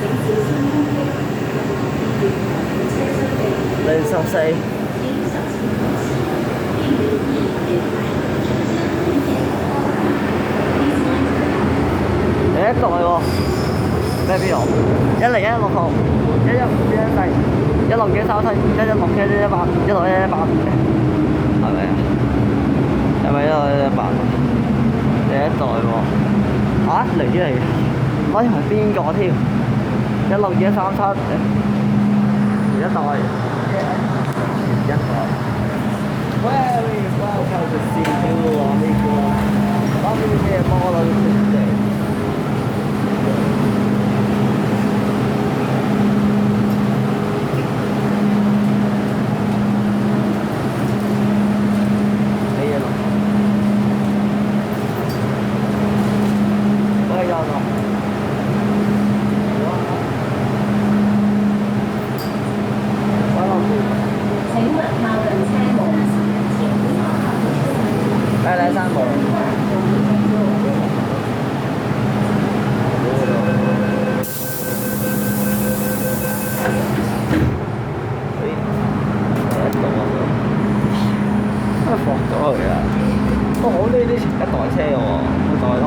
04。第一代喎，咩邊度？1016號，115114，16237，1161181，16118，係咪啊？係咪16118？第一代喎，嚟嚟，我以為邊個添？16237，前一代，前一代。Very welcome to see you, amigo. Lovely to hear more of you today. 放咗佢啊！我好中意啲前一代車嘅喎，一代咯。